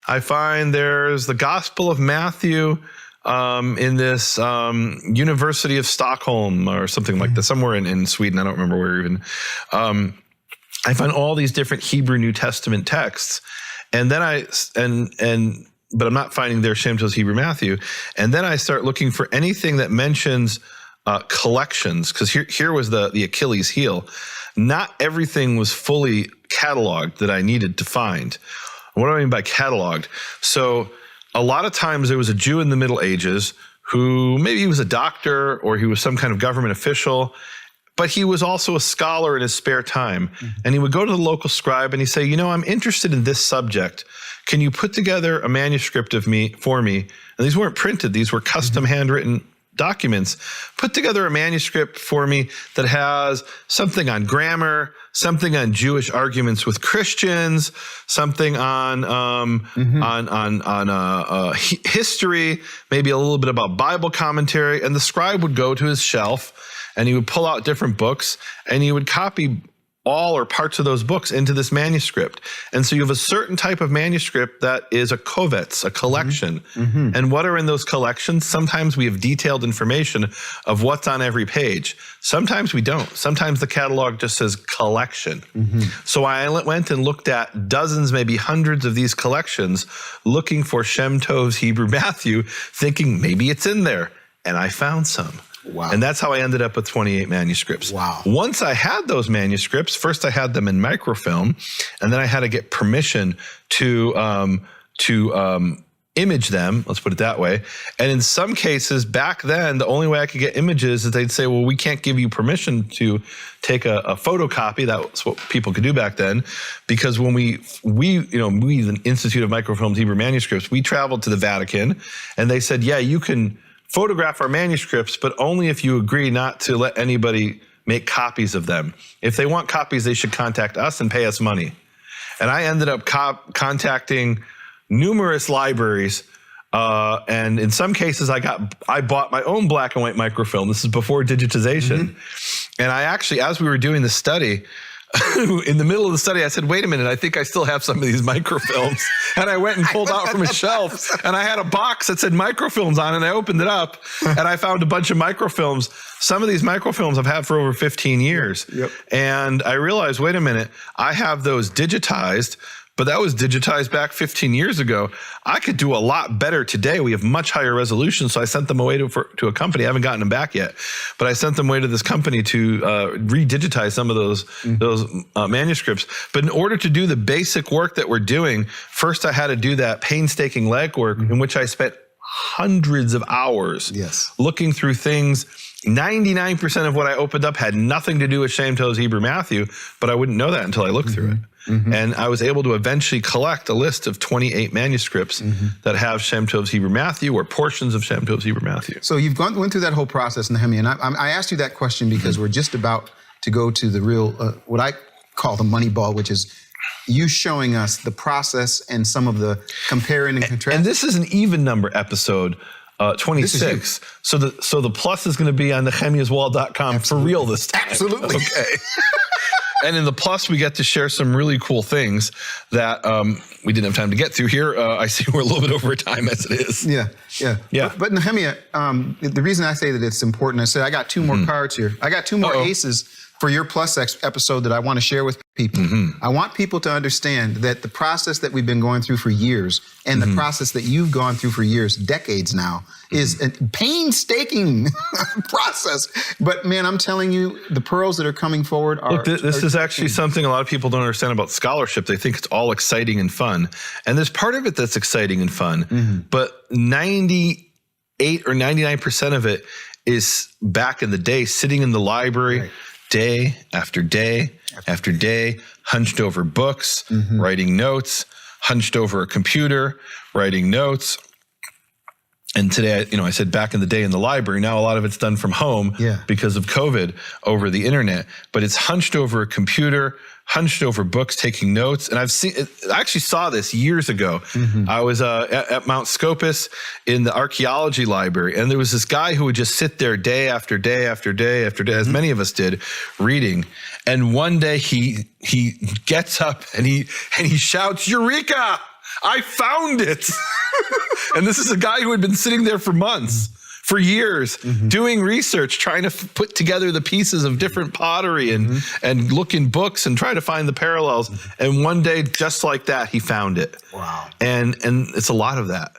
I find there's the Gospel of Matthew in this University of Stockholm or something like that, somewhere in Sweden. I don't remember where even. I find all these different Hebrew New Testament texts, and then but I'm not finding their Shem Tov's Hebrew Matthew. And then I start looking for anything that mentions collections, because here was the Achilles heel. Not everything was fully cataloged that I needed to find. What do I mean by cataloged? So a lot of times there was a Jew in the Middle Ages who maybe he was a doctor or he was some kind of government official, but he was also a scholar in his spare time. And he would go to the local scribe and he'd say, I'm interested in this subject. Can you put together a manuscript for me? And these weren't printed. These were custom handwritten documents. Put together a manuscript for me that has something on grammar, something on Jewish arguments with Christians, something on history, maybe a little bit about Bible commentary. And the scribe would go to his shelf and he would pull out different books and he would copy all or parts of those books into this manuscript. And so you have a certain type of manuscript that is a kovets, a collection. And what are in those collections? Sometimes we have detailed information of what's on every page. Sometimes we don't. Sometimes the catalog just says collection. So I went and looked at dozens, maybe hundreds of these collections, looking for Shem Tov's Hebrew Matthew, thinking maybe it's in there. And I found some. Wow. And that's how I ended up with 28 manuscripts. Wow. Once I had those manuscripts, first I had them in microfilm, and then I had to get permission to image them, let's put it that way. And in some cases back then, the only way I could get images is they'd say, well, we can't give you permission to take a photocopy. That's what people could do back then. Because when we the Institute of Microfilmed Hebrew Manuscripts, we traveled to the Vatican, and they said, yeah, you can photograph our manuscripts, but only if you agree not to let anybody make copies of them. If they want copies, they should contact us and pay us money. And I ended up contacting numerous libraries, and in some cases I bought my own black and white microfilm. This is before digitization. And I actually, as we were doing the study, in the middle of the study, I said, wait a minute, I think I still have some of these microfilms. And I went and pulled out from a shelf, and I had a box that said microfilms on it, and I opened it up, and I found a bunch of microfilms. Some of these microfilms I've had for over 15 years. And I realized, wait a minute, I have those digitized, but that was digitized back 15 years ago. I could do a lot better today. We have much higher resolution. So I sent them away to a company. I haven't gotten them back yet, but I sent them away to this company to redigitize some of those manuscripts. But in order to do the basic work that we're doing, first I had to do that painstaking legwork in which I spent hundreds of hours looking through things. 99% of what I opened up had nothing to do with Shem Tov's Hebrew Matthew, but I wouldn't know that until I looked through it. And I was able to eventually collect a list of 28 manuscripts that have Shem Tov's Hebrew Matthew or portions of Shem Tov's Hebrew Matthew. So you've went through that whole process, Nehemiah, and I asked you that question because we're just about to go to the real, what I call the money ball, which is you showing us the process and some of the comparing and contrasting. And this is an even number episode. 26. So the plus is going to be on nehemiahswall.com for real this time. Absolutely. Okay. And in the plus, we get to share some really cool things that we didn't have time to get through here. I see we're a little bit over time as it is. Yeah. But Nehemiah, the reason I say that it's important, I said I got two more cards here. I got two more aces for your plus episode that I want to share with people. I want people to understand that the process that we've been going through for years and the process that you've gone through for years, decades now, is a painstaking process. But man, I'm telling you, the pearls that are coming forward are... Look, this is actually something a lot of people don't understand about scholarship. They think it's all exciting and fun. And there's part of it that's exciting and fun, but 98 or 99% of it is back in the day, sitting in the library, day after day after day, hunched over books, writing notes, hunched over a computer, writing notes. And today, I said back in the day in the library, now a lot of it's done from home because of COVID over the internet, but it's hunched over a computer, hunched over books, taking notes. And I actually saw this years ago. I was at Mount Scopus in the archaeology library, and there was this guy who would just sit there day after day after day after day, as many of us did, reading. And one day he gets up and he shouts, "Eureka!" I found it. And this is a guy who had been sitting there for months, for years, doing research, trying to put together the pieces of different pottery and look in books and try to find the parallels. And one day, just like that, he found it. Wow. And it's a lot of that.